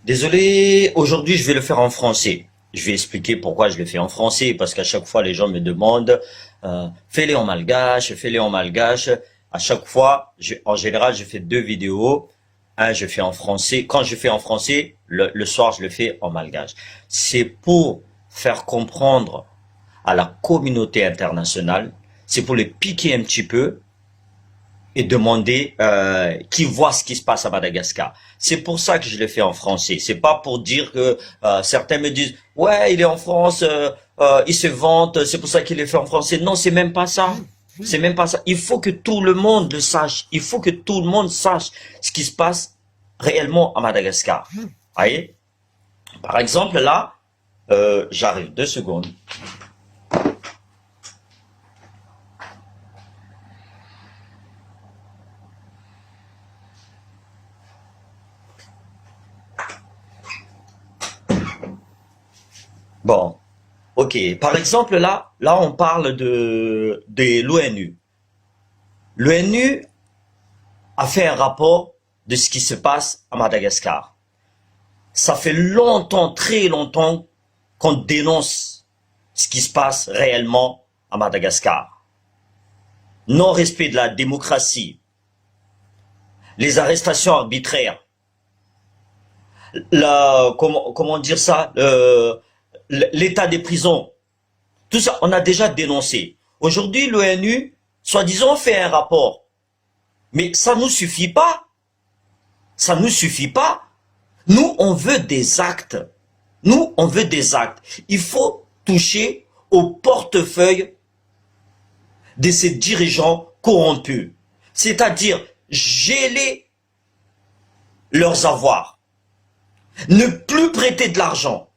Désolé, aujourd'hui je vais le faire en français. Je vais expliquer pourquoi je le fais en français, parce qu'à chaque fois les gens me demandent fais-les en malgache, fais-les en malgache. À chaque fois, en général, je fais deux vidéos. Un, je fais en français. Quand je fais en français, le soir, je le fais en malgache. C'est pour faire comprendre à la communauté internationale, c'est pour les piquer un petit peu et demander qui voit ce qui se passe à Madagascar. C'est pour ça que je le fais en français. C'est pas pour dire que certains me disent ouais il est en France, il se vante, c'est pour ça qu'il le fait en français. Non, c'est même pas ça. C'est même pas ça. Il faut que tout le monde le sache. Il faut que tout le monde sache ce qui se passe réellement à Madagascar. Vous voyez? Par exemple là, j'arrive 2 secondes. Bon, ok. Par exemple là on parle de l'ONU. L'ONU a fait un rapport de ce qui se passe à Madagascar. Ça fait longtemps, très longtemps, qu'on dénonce ce qui se passe réellement à Madagascar. Non-respect de la démocratie, les arrestations arbitraires, comment dire ça, l'état des prisons, tout ça, on a déjà dénoncé. Aujourd'hui, l'ONU, soi-disant, fait un rapport. Mais ça ne nous suffit pas. Ça ne nous suffit pas. Nous, on veut des actes. Nous, on veut des actes. Il faut toucher au portefeuille de ces dirigeants corrompus. C'est-à-dire geler leurs avoirs. Ne plus prêter de l'argent.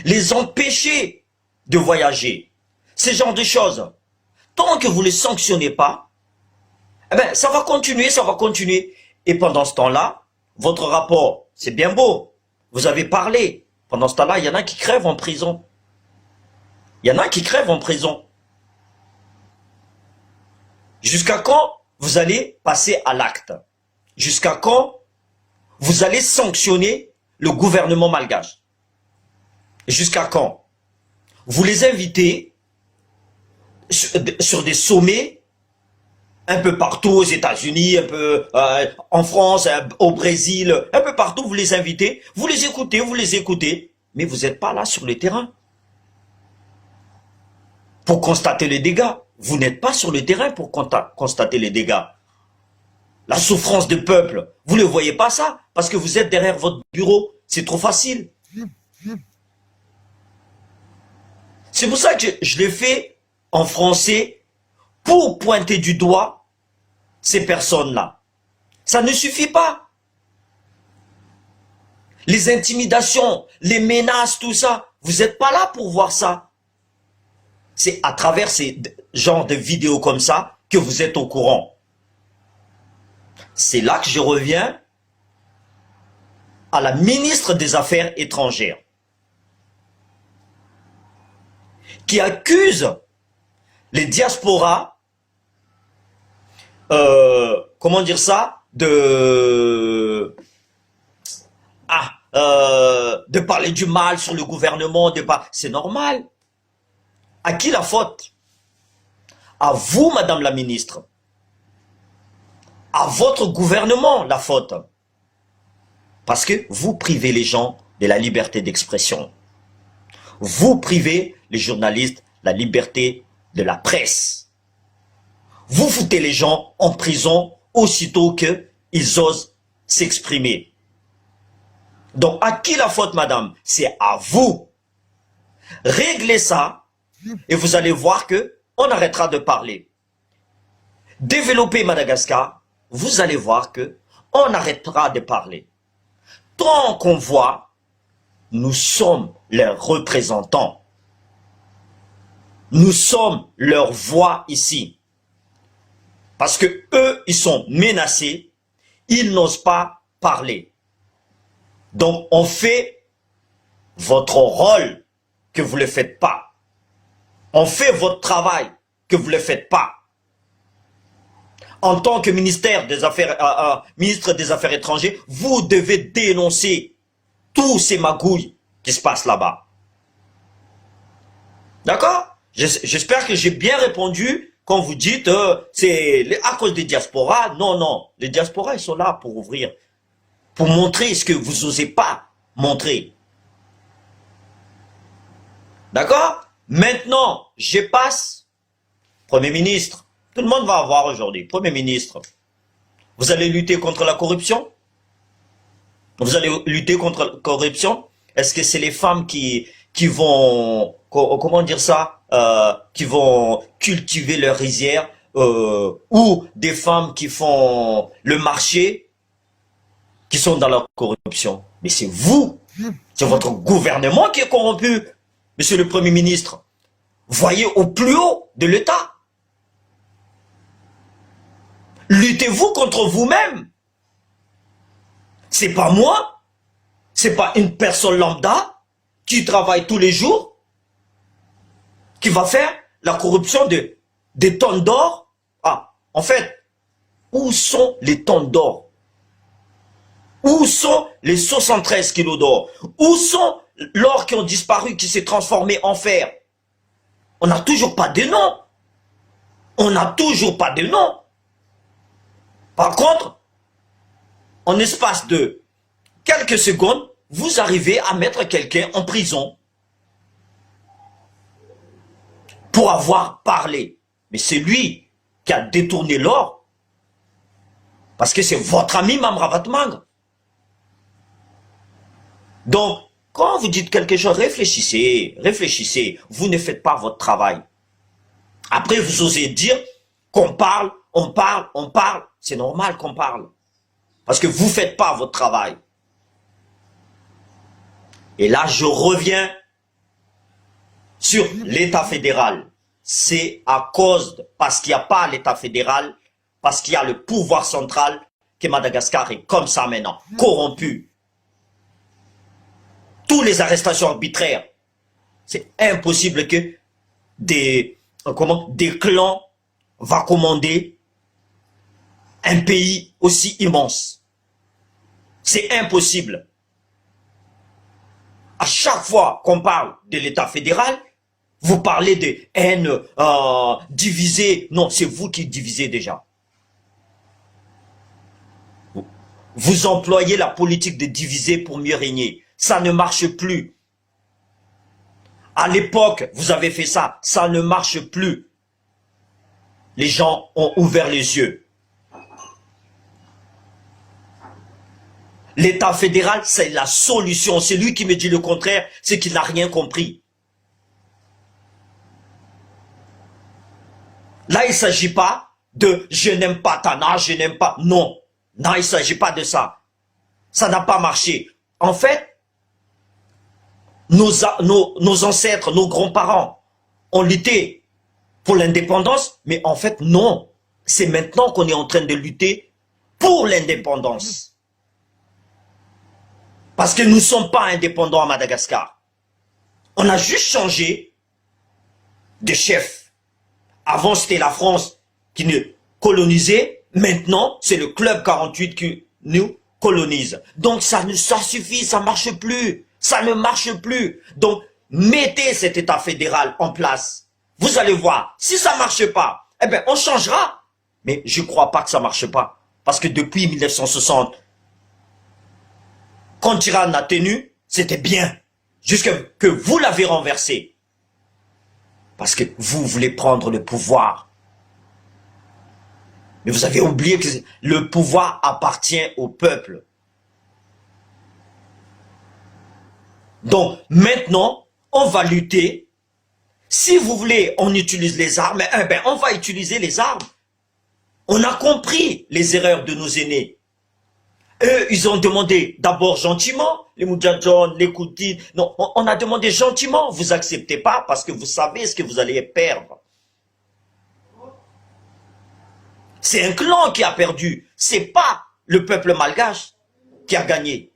Les empêcher de voyager. Ce genre de choses. Tant que vous ne les sanctionnez pas, eh ben, ça va continuer, ça va continuer. Et pendant ce temps-là, votre rapport, c'est bien beau. Vous avez parlé. Pendant ce temps-là, il y en a qui crèvent en prison. Il y en a qui crèvent en prison. Jusqu'à quand vous allez passer à l'acte? Jusqu'à quand vous allez sanctionner le gouvernement malgache? Jusqu'à quand? Vous les invitez sur des sommets un peu partout aux États-Unis, un peu en France, au Brésil, un peu partout, vous les invitez, vous les écoutez, mais vous n'êtes pas là sur le terrain pour constater les dégâts. Vous n'êtes pas sur le terrain pour constater les dégâts. La souffrance du peuple, vous ne voyez pas ça parce que vous êtes derrière votre bureau. C'est trop facile. C'est pour ça que je l'ai fait en français pour pointer du doigt ces personnes-là. Ça ne suffit pas. Les intimidations, les menaces, tout ça, vous n'êtes pas là pour voir ça. C'est à travers ces genres de vidéos comme ça que vous êtes au courant. C'est là que je reviens à la ministre des Affaires étrangères qui accuse les diasporas, comment dire ça, de parler du mal sur le gouvernement, c'est normal. À qui la faute? À vous, madame la ministre. À votre gouvernement, la faute. Parce que vous privez les gens de la liberté d'expression. Vous privez les journalistes de la liberté de la presse. Vous foutez les gens en prison aussitôt qu'ils osent s'exprimer. Donc, à qui la faute, madame? C'est à vous. Réglez ça et vous allez voir que on arrêtera de parler. Développer Madagascar, vous allez voir que on arrêtera de parler. Tant qu'on voit, nous sommes leurs représentants. Nous sommes leur voix ici. Parce que eux, ils sont menacés, ils n'osent pas parler. Donc, on fait votre rôle que vous ne le faites pas. On fait votre travail que vous ne le faites pas. En tant que ministre des Affaires étrangères, vous devez dénoncer tous ces magouilles qui se passent là-bas. D'accord? J'espère que j'ai bien répondu quand vous dites c'est à cause des diasporas. Non, non. Les diasporas, ils sont là pour ouvrir, pour montrer ce que vous n'osez pas montrer. D'accord? Maintenant, je passe. Premier ministre. Tout le monde va avoir aujourd'hui. Premier ministre. Vous allez lutter contre la corruption? Vous allez lutter contre la corruption? Est-ce que c'est les femmes qui vont, comment dire ça, qui vont cultiver leur rizière, ou des femmes qui font le marché, qui sont dans la corruption? Mais c'est vous, c'est votre gouvernement qui est corrompu, monsieur le Premier ministre. Voyez au plus haut de l'État. Luttez-vous contre vous-même. C'est pas moi, c'est pas une personne lambda qui travaille tous les jours qui va faire la corruption des tonnes d'or. Ah, en fait, où sont les tonnes d'or? Où sont les 73 kilos d'or? Où sont l'or qui ont disparu, qui s'est transformé en fer? On n'a toujours pas de nom. On n'a toujours pas de nom. Par contre, en espace de quelques secondes, vous arrivez à mettre quelqu'un en prison pour avoir parlé. Mais c'est lui qui a détourné l'or. Parce que c'est votre ami Mamravat Mangr. Donc, quand vous dites quelque chose, réfléchissez, réfléchissez. Vous ne faites pas votre travail. Après, vous osez dire qu'on parle, on parle, on parle. C'est normal qu'on parle. Parce que vous ne faites pas votre travail. Et là, je reviens sur l'État fédéral. C'est à cause, parce qu'il n'y a pas l'État fédéral, parce qu'il y a le pouvoir central, que Madagascar est comme ça maintenant, corrompu. Toutes les arrestations arbitraires. C'est impossible que des clans vont commander un pays aussi immense. C'est impossible. À chaque fois qu'on parle de l'État fédéral, vous parlez de haine divisée. Non, c'est vous qui divisez déjà. Vous employez la politique de diviser pour mieux régner. Ça ne marche plus. À l'époque, vous avez fait ça. Ça ne marche plus. Les gens ont ouvert les yeux. L'État fédéral, c'est la solution. C'est lui qui me dit le contraire, c'est qu'il n'a rien compris. Là, il ne s'agit pas de « je n'aime pas Tana, je n'aime pas ». Non, non, il ne s'agit pas de ça. Ça n'a pas marché. En fait, nos ancêtres, nos grands-parents ont lutté pour l'indépendance, mais en fait, non. C'est maintenant qu'on est en train de lutter pour l'indépendance. Parce que nous ne sommes pas indépendants à Madagascar. On a juste changé de chef. Avant, c'était la France qui nous colonisait. Maintenant, c'est le Club 48 qui nous colonise. Donc, ça suffit, ça ne marche plus. Ça ne marche plus. Donc, mettez cet État fédéral en place. Vous allez voir, si ça ne marche pas, eh bien, on changera. Mais je ne crois pas que ça ne marche pas. Parce que depuis 1960, quand Tirane a tenu, c'était bien. Jusqu'à que vous l'avez renversé. Parce que vous voulez prendre le pouvoir. Mais vous avez oublié que le pouvoir appartient au peuple. Donc, maintenant, on va lutter. Si vous voulez, on utilise les armes. Eh ben, on va utiliser les armes. On a compris les erreurs de nos aînés. Eux, ils ont demandé d'abord gentiment, les Moudjadjon, les Koutides. Non, on a demandé gentiment. Vous acceptez pas parce que vous savez ce que vous allez perdre. C'est un clan qui a perdu. C'est pas le peuple malgache qui a gagné.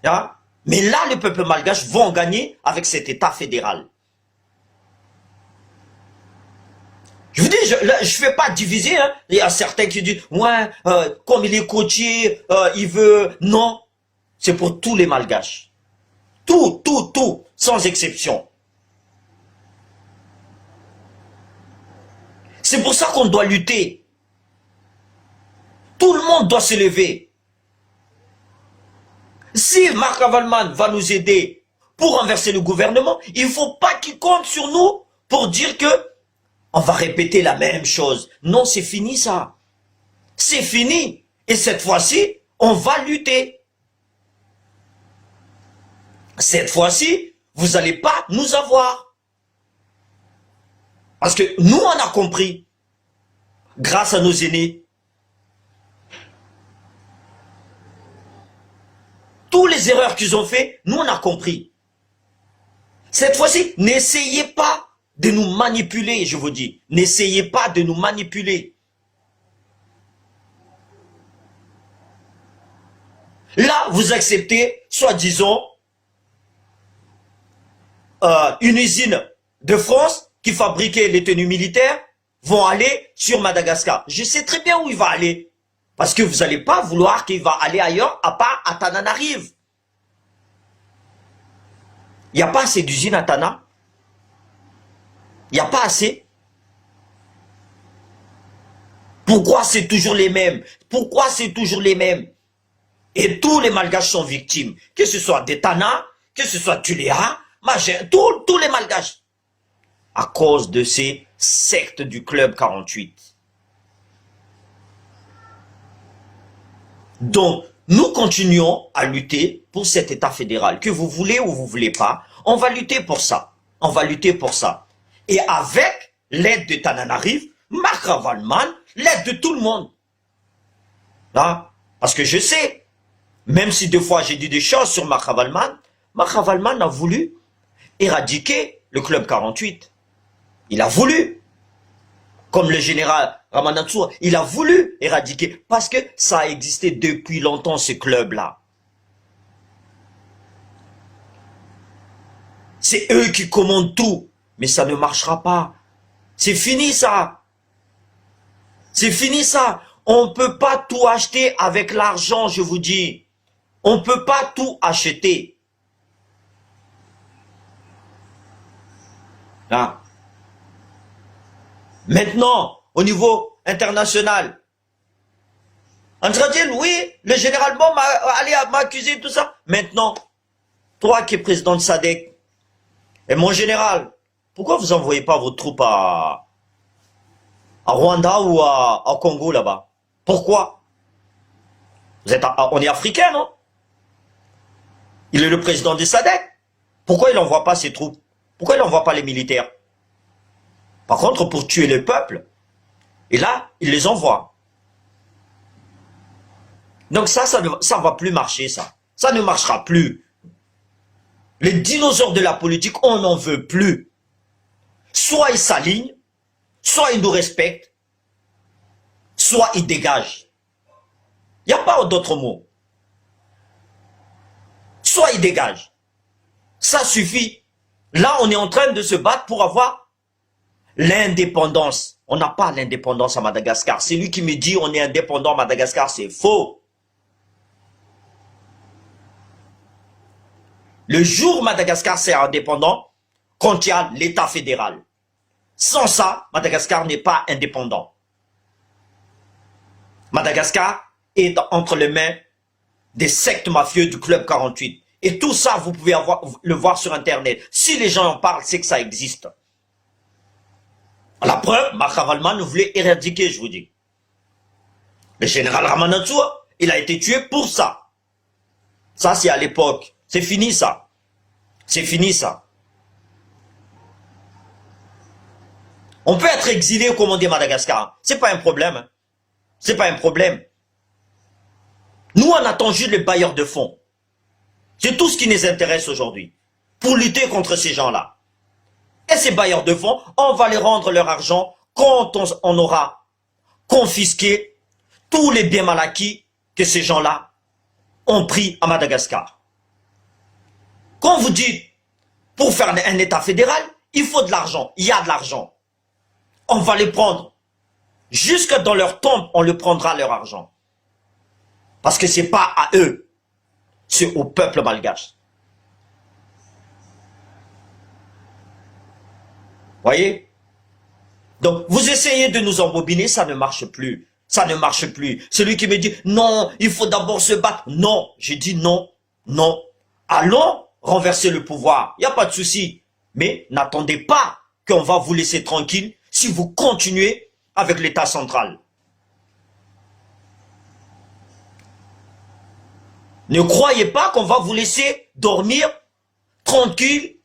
Hein? Mais là, le peuple malgache vont gagner avec cet État fédéral. Je vous dis, je ne fais pas diviser. Hein. Il y a certains qui disent, ouais, comme il est côtier, il veut... Non, c'est pour tous les Malgaches. Tout, sans exception. C'est pour ça qu'on doit lutter. Tout le monde doit se lever. Si Marc Avalman va nous aider pour renverser le gouvernement, il ne faut pas qu'il compte sur nous pour dire que on va répéter la même chose. Non, c'est fini ça. C'est fini. Et cette fois-ci, on va lutter. Cette fois-ci, vous n'allez pas nous avoir. Parce que nous, on a compris. Grâce à nos aînés. Toutes les erreurs qu'ils ont fait, nous, on a compris. Cette fois-ci, n'essayez pas de nous manipuler, je vous dis. N'essayez pas de nous manipuler. Là, vous acceptez, soi-disant, une usine de France qui fabriquait les tenues militaires vont aller sur Madagascar. Je sais très bien où il va aller. Parce que vous n'allez pas vouloir qu'il va aller ailleurs à part à Tananarive. Il n'y a pas assez d'usines à Tana. Il n'y a pas assez. Pourquoi c'est toujours les mêmes? Pourquoi c'est toujours les mêmes? Et tous les Malgaches sont victimes. Que ce soit des Tana, que ce soit Tuléa, tous les Malgaches. À cause de ces sectes du Club 48. Donc, nous continuons à lutter pour cet État fédéral. Que vous voulez ou vous ne voulez pas, on va lutter pour ça. On va lutter pour ça. Et avec l'aide de Tananarive, Marc Avalman, l'aide de tout le monde. Là, parce que je sais, même si deux fois j'ai dit des choses sur Marc Avalman a voulu éradiquer le Club 48. Il a voulu. Comme le général Ramanatsoa, il a voulu éradiquer. Parce que ça a existé depuis longtemps, ce club-là. C'est eux qui commandent tout. Mais ça ne marchera pas. C'est fini ça. C'est fini ça. On ne peut pas tout acheter avec l'argent, je vous dis. On ne peut pas tout acheter. Là. Maintenant, au niveau international, on va dire, oui, le général Bon m'a accusé de tout ça. Maintenant, toi qui es président de SADC, et mon général, pourquoi vous n'envoyez pas vos troupes à Rwanda ou à Congo là-bas? Pourquoi? On est africain, non? Il est le président de SADC. Pourquoi il n'envoie pas ses troupes? Pourquoi il n'envoie pas les militaires? Par contre, pour tuer le peuple, et là, il les envoie. Donc ça ne va plus marcher, ça. Ça ne marchera plus. Les dinosaures de la politique, on n'en veut plus. Soit ils s'alignent, soit ils nous respectent, soit ils dégagent. Il n'y a pas d'autre mot. Soit ils dégagent. Ça suffit. Là, on est en train de se battre pour avoir l'indépendance. On n'a pas l'indépendance à Madagascar. C'est lui qui me dit on est indépendant à Madagascar, c'est faux. Le jour où Madagascar c'est indépendant, quand il y a l'État fédéral. Sans ça, Madagascar n'est pas indépendant. Madagascar est entre les mains des sectes mafieux du Club 48. Et tout ça, vous pouvez le voir sur Internet. Si les gens en parlent, c'est que ça existe. La preuve, Marc Avalman voulait éradiquer, je vous dis. Le général Ramanatsoa, il a été tué pour ça. Ça, c'est à l'époque. C'est fini, ça. C'est fini, ça. On peut être exilé, comme on dit à Madagascar. C'est pas un problème. Hein. C'est pas un problème. Nous, on attend juste les bailleurs de fonds. C'est tout ce qui nous intéresse aujourd'hui. Pour lutter contre ces gens-là. Et ces bailleurs de fonds, on va les rendre leur argent quand on aura confisqué tous les biens mal acquis que ces gens-là ont pris à Madagascar. Quand vous dites, pour faire un État fédéral, il faut de l'argent. Il y a de l'argent. On va les prendre. Jusque dans leur tombe, on le prendra leur argent. Parce que ce n'est pas à eux. c'est au peuple malgache. Voyez? Donc, vous essayez de nous embobiner, ça ne marche plus. Ça ne marche plus. Celui qui me dit, non, il faut d'abord se battre. Non, j'ai dit non, non. Allons renverser le pouvoir. Il n'y a pas de souci. Mais n'attendez pas qu'on va vous laisser tranquille si vous continuez avec l'État central. Ne croyez pas qu'on va vous laisser dormir tranquille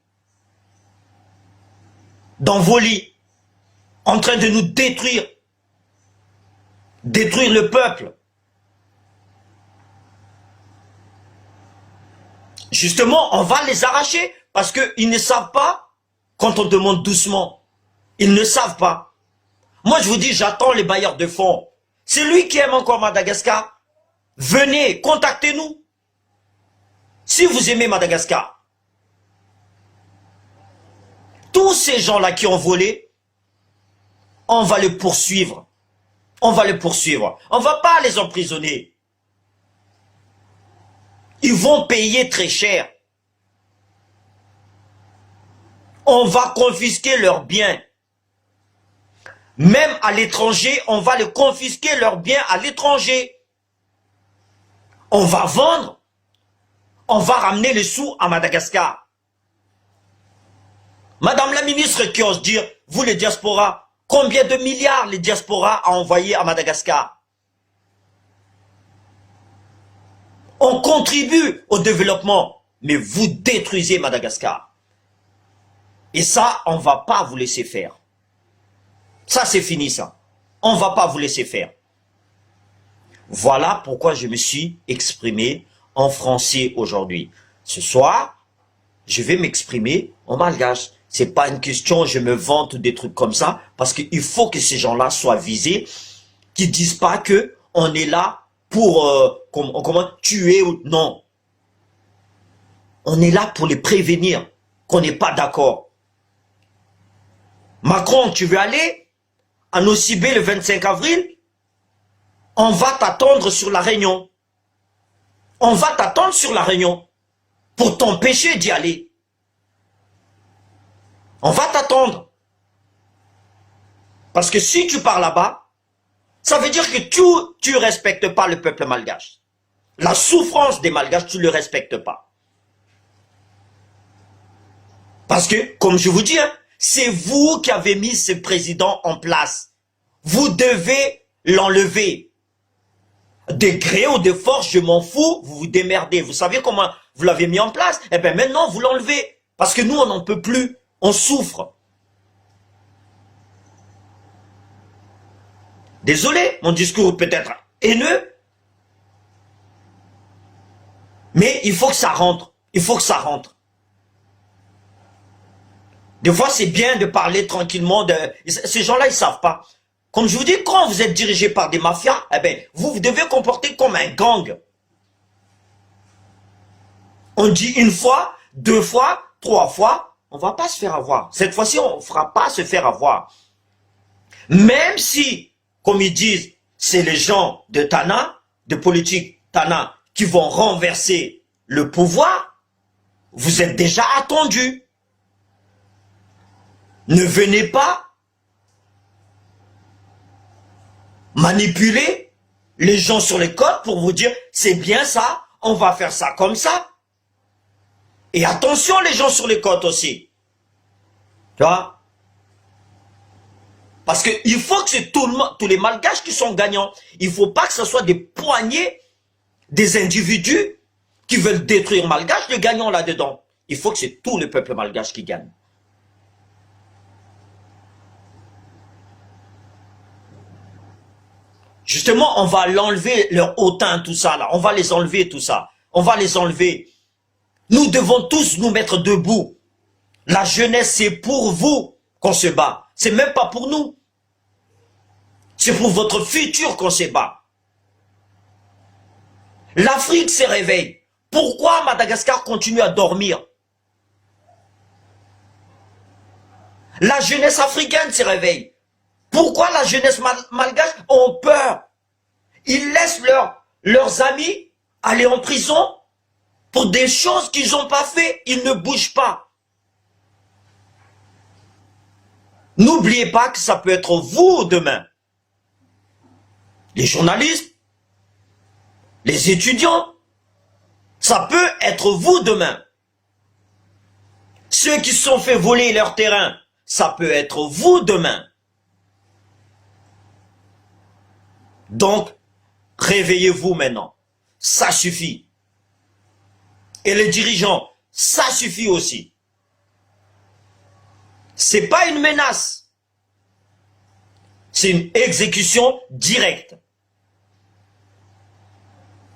dans vos lits, en train de nous détruire le peuple. Justement, on va les arracher parce qu'ils ne savent pas quand on demande doucement. Ils ne savent pas. Moi, je vous dis, j'attends les bailleurs de fonds. C'est lui qui aime encore Madagascar. Venez, contactez-nous. Si vous aimez Madagascar. Tous ces gens-là qui ont volé, on va les poursuivre. On va les poursuivre. On ne va pas les emprisonner. Ils vont payer très cher. On va confisquer leurs biens. Même à l'étranger, on va les confisquer leurs biens à l'étranger. On va vendre. On va ramener les sous à Madagascar. Madame la ministre qui ose dire, vous les diasporas, combien de milliards les diasporas a envoyé à Madagascar? On contribue au développement, mais vous détruisez Madagascar. Et ça, on ne va pas vous laisser faire. Ça, c'est fini, ça. On ne va pas vous laisser faire. Voilà pourquoi je me suis exprimé en français aujourd'hui. Ce soir, je vais m'exprimer en malgache. C'est pas une question, je me vante des trucs comme ça, parce qu'il faut que ces gens-là soient visés, qu'ils disent pas que on est là pour comment tuer ou non. On est là pour les prévenir qu'on n'est pas d'accord. Macron, tu veux aller à Nosibé le 25 avril? On va t'attendre sur la Réunion. On va t'attendre sur la Réunion pour t'empêcher d'y aller. On va t'attendre. Parce que si tu pars là-bas, ça veut dire que tu ne respectes pas le peuple malgache. La souffrance des malgaches, tu ne le respectes pas. Parce que, comme je vous dis, hein, c'est vous qui avez mis ce président en place. Vous devez l'enlever. De gré ou de force, je m'en fous, vous vous démerdez. Vous savez comment vous l'avez mis en place? Eh bien maintenant, vous l'enlevez. Parce que nous, on n'en peut plus. On souffre. Désolé, mon discours peut être haineux. Mais il faut que ça rentre. Il faut que ça rentre. Des fois, c'est bien de parler tranquillement. Ces gens-là, ils ne savent pas. Comme je vous dis, quand vous êtes dirigé par des mafias, eh bien, vous devez comporter comme un gang. On dit une fois, deux fois, trois fois, on ne va pas se faire avoir. Cette fois-ci, on ne fera pas se faire avoir. Même si, comme ils disent, c'est les gens de Tana, de politique Tana, qui vont renverser le pouvoir, vous êtes déjà attendus. Ne venez pas manipuler les gens sur les côtes pour vous dire c'est bien ça, on va faire ça comme ça. Et attention les gens sur les côtes aussi. Tu vois? Parce qu'il faut que c'est tous les malgaches qui sont gagnants. Il ne faut pas que ce soit des poignées, des individus qui veulent détruire malgache, les gagnants là-dedans. Il faut que c'est tout le peuple malgache qui gagne. Justement, on va l'enlever, leur hautain, tout ça, là. On va les enlever, tout ça. On va les enlever. Nous devons tous nous mettre debout. La jeunesse, c'est pour vous qu'on se bat. C'est même pas pour nous. C'est pour votre futur qu'on se bat. L'Afrique se réveille. Pourquoi Madagascar continue à dormir? La jeunesse africaine se réveille. Pourquoi la jeunesse malgache ont peur? Ils laissent leurs amis aller en prison pour des choses qu'ils n'ont pas fait, ils ne bougent pas. N'oubliez pas que ça peut être vous demain. Les journalistes, les étudiants, ça peut être vous demain. Ceux qui se sont fait voler leur terrain, ça peut être vous demain. Donc, réveillez-vous maintenant. Ça suffit. Et les dirigeants, ça suffit aussi. C'est pas une menace. C'est une exécution directe.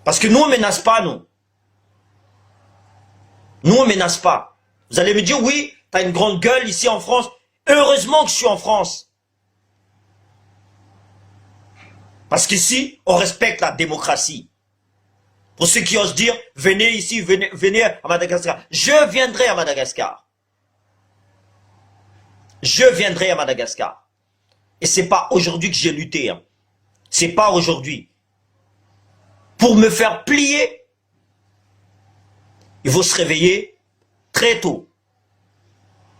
Parce que nous, on ne menace pas, nous. Nous, on ne menace pas. Vous allez me dire, oui, tu as une grande gueule ici en France. Heureusement que je suis en France. Parce qu'ici, on respecte la démocratie. Pour ceux qui osent dire, venez ici, venez à Madagascar. Je viendrai à Madagascar. Je viendrai à Madagascar. Et c'est pas aujourd'hui que j'ai lutté. Hein. C'est pas aujourd'hui. Pour me faire plier, il faut se réveiller très tôt.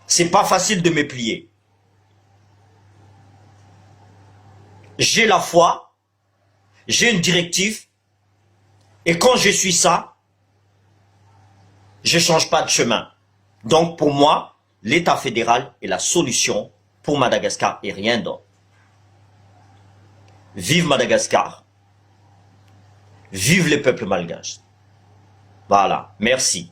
C'est pas facile de me plier. J'ai la foi, j'ai une directive, et quand je suis ça, je change pas de chemin. Donc pour moi, l'État fédéral est la solution pour Madagascar et rien d'autre. Vive Madagascar. Vive les peuples malgaches. Voilà, merci.